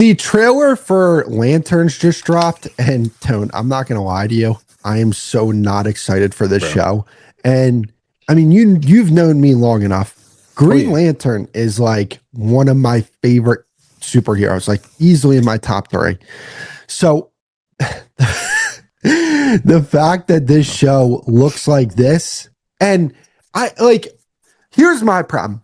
The trailer for Lanterns just dropped, and Tone, I'm not gonna lie to you, I am so not excited for this show. And I mean, you've known me long enough. Green Lantern is like one of my favorite superheroes, like easily in my top 3. So the fact that this show looks like this, and I like, here's my problem.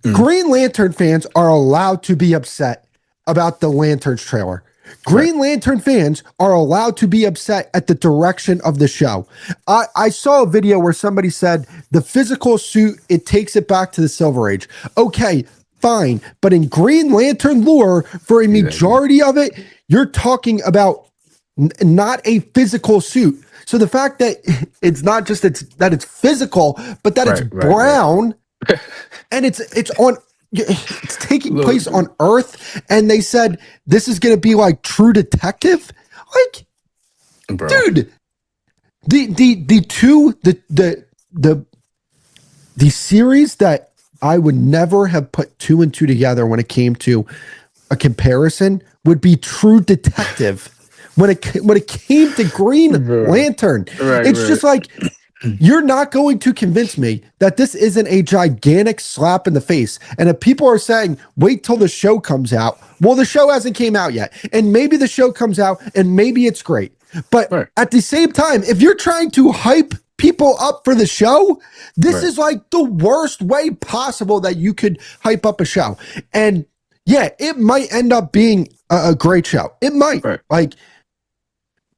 Green Lantern fans are allowed to be upset about the Lanterns trailer. Green Lantern fans are allowed to be upset at the direction of the show. I saw a video where somebody said the physical suit, it takes it back to the Silver Age. Okay, fine. But in Green Lantern lore, for a majority of it, you're talking about not a physical suit. So the fact that it's not just that it's physical, but that it's brown and it's taking place on Earth, and they said this is going to be like True Detective. Like, bro. Dude, the series that I would never have put 2 and 2 together when it came to a comparison would be True Detective. When it came to Green Lantern, it's just like, you're not going to convince me that this isn't a gigantic slap in the face. And if people are saying, wait till the show comes out, well, the show hasn't came out yet. And maybe the show comes out and maybe it's great. But at the same time, if you're trying to hype people up for the show, this is like the worst way possible that you could hype up a show. And yeah, it might end up being a great show. It might.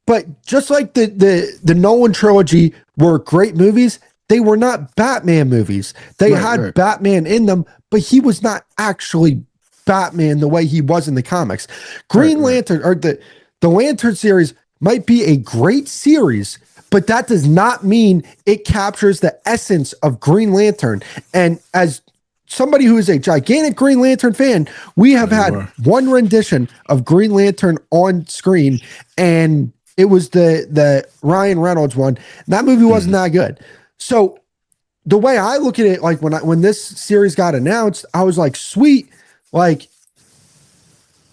But just like the Nolan trilogy were great movies, they were not Batman movies. They had Batman in them, but he was not actually Batman the way he was in the comics. Green Lantern, or the Lantern series, might be a great series, but that does not mean it captures the essence of Green Lantern. And as somebody who is a gigantic Green Lantern fan, we have had one rendition of Green Lantern on screen, and it was the Ryan Reynolds one. That movie wasn't that good. So the way I look at it, like when this series got announced, I was like, sweet, like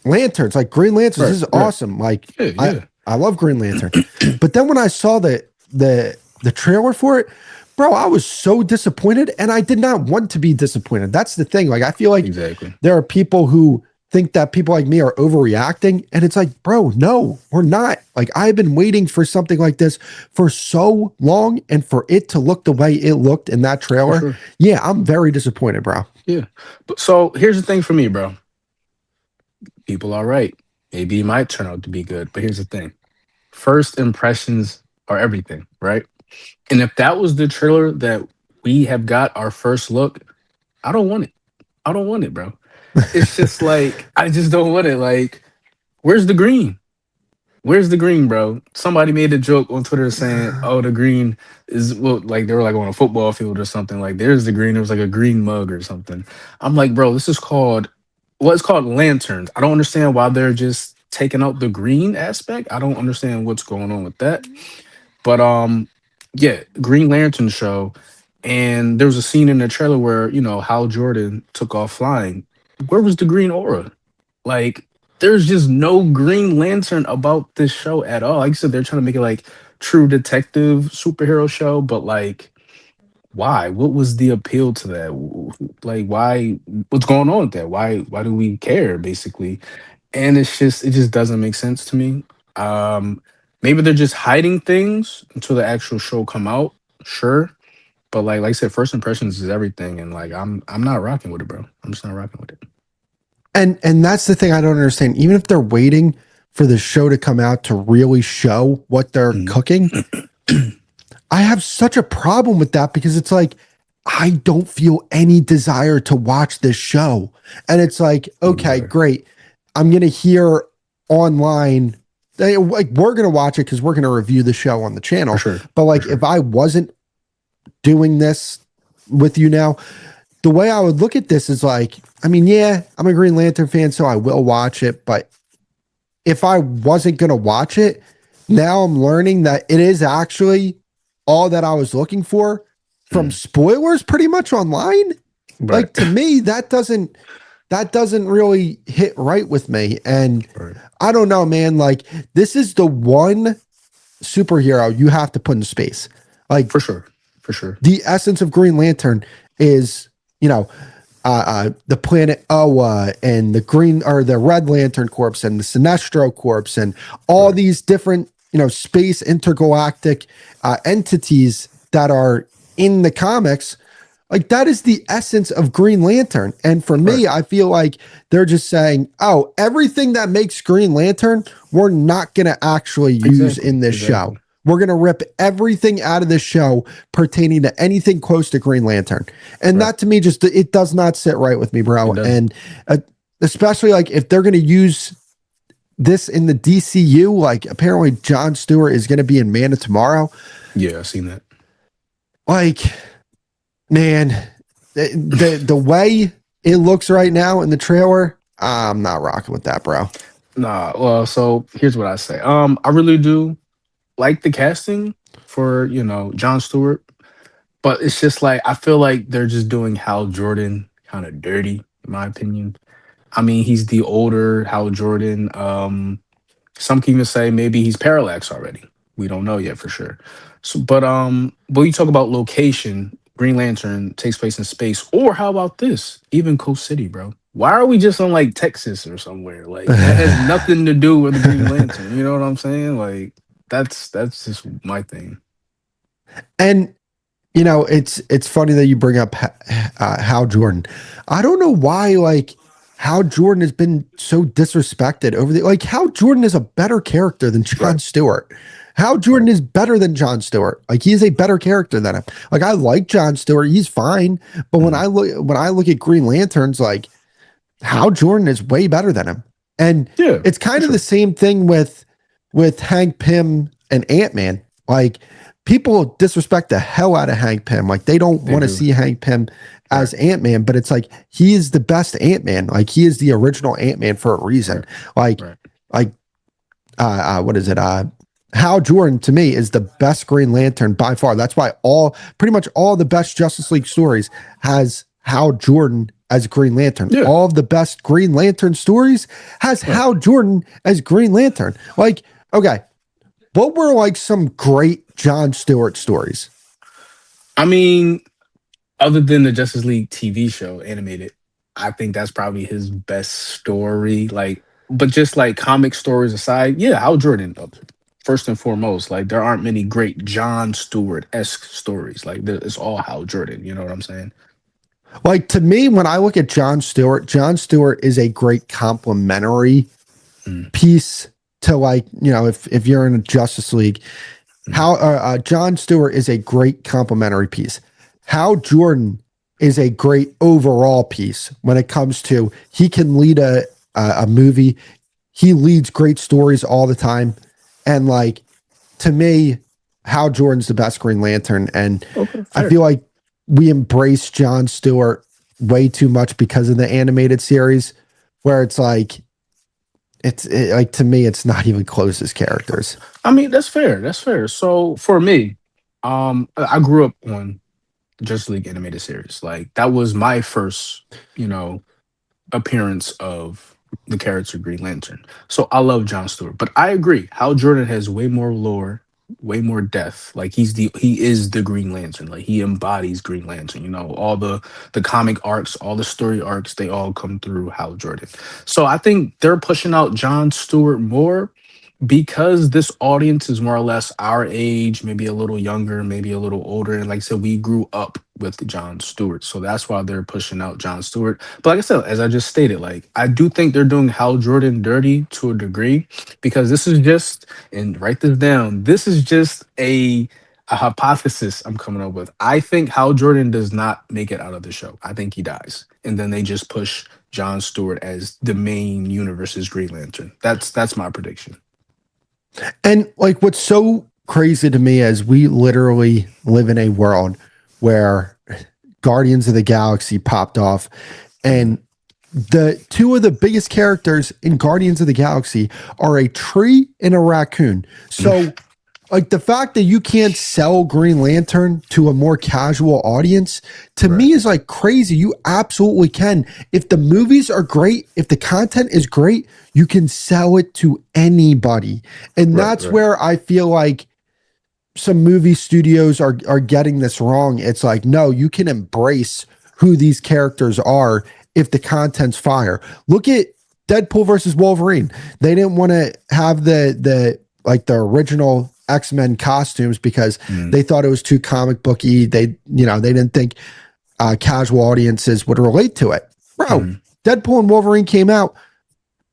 Lanterns, like Green Lanterns, this is awesome. Like I love Green Lantern. But then when I saw the trailer for it, bro, I was so disappointed, and I did not want to be disappointed. That's the thing. Like, I feel like there are people who think that people like me are overreacting, and it's like, bro, no, we're not. Like, I've been waiting for something like this for so long, and for it to look the way it looked in that trailer, yeah, I'm very disappointed, bro. Yeah. But so here's the thing for me, bro. People are right. Maybe it might turn out to be good, but here's the thing. First impressions are everything, right? And if that was the trailer that we have got our first look, I don't want it. I don't want it, bro. It's just like, I just don't want it. Like, where's the green? Where's the green, bro? Somebody made a joke on Twitter saying, oh, the green is, well, like they were like on a football field or something. Like, there's the green. It was like a green mug or something. I'm like, bro, this is called, well, it's called Lanterns. I don't understand why they're just taking out the green aspect. I don't understand what's going on with that. But yeah, Green Lantern show. And there was a scene in the trailer where, you know, Hal Jordan took off flying. Where was the green aura? Like, there's just no Green Lantern about this show at all. Like I said, they're trying to make it like True Detective superhero show, but like, why? What was the appeal to that? Like, why? What's going on with that? Why do we care, basically? And it just doesn't make sense to me. Maybe they're just hiding things until the actual show come out. Sure. But like I said, first impressions is everything, and like I'm not rocking with it, bro. I'm just not rocking with it. And that's the thing I don't understand. Even if they're waiting for the show to come out to really show what they're cooking, I have such a problem with that, because it's like, I don't feel any desire to watch this show. And it's like, okay, great. I'm going to hear online, like, we're going to watch it because we're going to review the show on the channel. But like, if I wasn't doing this with you now, the way I would look at this is like, I mean, yeah, I'm a Green Lantern fan, so I will watch it. But if I wasn't going to watch it, now I'm learning that it is actually all that I was looking for from spoilers pretty much online. Like, to me, that doesn't that doesn't really hit right with me. And Right. I don't know, man. Like, this is the one superhero you have to put in space. Like, For sure. For sure. the essence of Green Lantern is, you know, the planet Oa and the green or the Red Lantern Corps and the Sinestro Corps and all Right. these different, space intergalactic entities that are in the comics. Like, that is the essence of Green Lantern. And for Right. me, I feel like they're just saying, oh, everything that makes Green Lantern, we're not going to actually use Exactly. in this show. Exactly. We're going to rip everything out of this show pertaining to anything close to Green Lantern. And Right. that to me, just, it does not sit right with me, It bro. doesn't. And especially like if they're going to use this in the DCU, like apparently Jon Stewart is going to be in Man of Tomorrow. Yeah, I've seen that. Like, man, the way it looks right now in the trailer, I'm not rocking with that, bro. Nah, well, so here's what I say. I really do like the casting for, Jon Stewart, but it's just like I feel like they're just doing Hal Jordan kind of dirty, in my opinion. I mean, he's the older Hal Jordan. Some can even say maybe he's Parallax already. We don't know yet for sure. So, but you talk about location. Green Lantern takes place in space, or how about this? Even Coast City, bro. Why are we just on like Texas or somewhere? Like that has nothing to do with the Green Lantern. You know what I'm saying? Like that's just my thing. And it's funny that you bring up Hal Jordan. I don't know why, like, Hal Jordan has been so disrespected over the like. Hal Jordan is a better character than Jon Right. Stewart. Hal Right. Jordan is better than Jon Stewart. Like, he is a better character than him. Like, I like Jon Stewart; he's fine. But when Mhm. I look at Green Lanterns, like, Hal Jordan is way better than him. And Yeah, it's for kind of the sure. same thing with Hank Pym and Ant-Man. Like, people disrespect the hell out of Hank Pym. Like, they don't They want to do. see Hank Pym Right. as Ant-Man, but it's like he is the best Ant-Man. Like, he is the original Ant-Man for a reason. Right. Like Right. like what is it? Hal Jordan to me is the best Green Lantern by far. That's why pretty much all the best Justice League stories has Hal Jordan as Green Lantern. Yeah. All of the best Green Lantern stories has Right. Hal Jordan as Green Lantern. Like, okay, what were like some great Jon Stewart stories? I mean, other than the Justice League TV show animated, I think that's probably his best story. Like, but just like comic stories aside, yeah, Hal Jordan, first and foremost. Like, there aren't many great John Stewart esque stories. Like, it's all Hal Jordan. You know what I'm saying? Like, to me, when I look at Jon Stewart is a great complementary Mm, piece to, like, if you're in a Justice League, mm, how Jon Stewart is a great complementary piece. Hal Jordan is a great overall piece when it comes to he can lead a movie. He leads great stories all the time, and like, to me, Hal Jordan's the best Green Lantern, and okay, I fair. feel like we embrace Jon Stewart way too much because of the animated series, where it's like like, to me, it's not even close as characters. I mean, that's fair. That's fair. So for me, I grew up on Justice League animated series. Like that was my first, you know, appearance of the character Green Lantern. So I love John Stewart, but I agree. Hal Jordan has way more lore, way more depth. Like he is the Green Lantern. Like he embodies Green Lantern. You know, all the comic arcs, all the story arcs, they all come through Hal Jordan. So I think they're pushing out John Stewart more because this audience is more or less our age, maybe a little younger, maybe a little older. And like I said, we grew up with John Stewart. So that's why they're pushing out John Stewart. But like I said, as I just stated, like I do think they're doing Hal Jordan dirty to a degree because this is just, and write this down, this is just a hypothesis I'm coming up with. I think Hal Jordan does not make it out of the show. I think he dies. And then they just push John Stewart as the main universe's Green Lantern. That's my prediction. And like, what's so crazy to me is we literally live in a world where Guardians of the Galaxy popped off, and the two of the biggest characters in Guardians of the Galaxy are a tree and a raccoon. So Like the fact that you can't sell Green Lantern to a more casual audience to Right. me is like crazy. You absolutely can. If the movies are great, if the content is great, you can sell it to anybody. And Right. that's Right. where I feel like some movie studios are getting this wrong. It's like, no, you can embrace who these characters are if the content's fire. Look at Deadpool versus Wolverine. They didn't want to have the like the original X-Men costumes because Mm, they thought it was too comic booky. They didn't think casual audiences would relate to it. Bro, mm. Deadpool and Wolverine came out.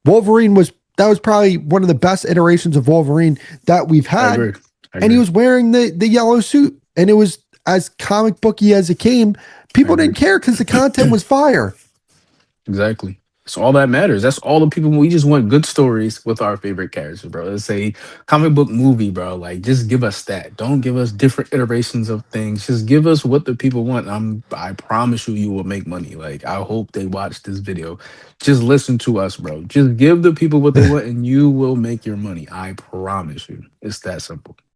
That was probably one of the best iterations of Wolverine that we've I had, agree. I and he agree. was wearing the yellow suit, and it was as comic booky as it came. I People agree. didn't care because the content was fire. Exactly. That's all that matters. That's all the people. We just want good stories with our favorite characters, bro. Let's say comic book movie, bro. Like, just give us that. Don't give us different iterations of things. Just give us what the people want. I promise you, you will make money. Like, I hope they watch this video. Just listen to us, bro. Just give the people what they want, and you will make your money. I promise you. It's that simple.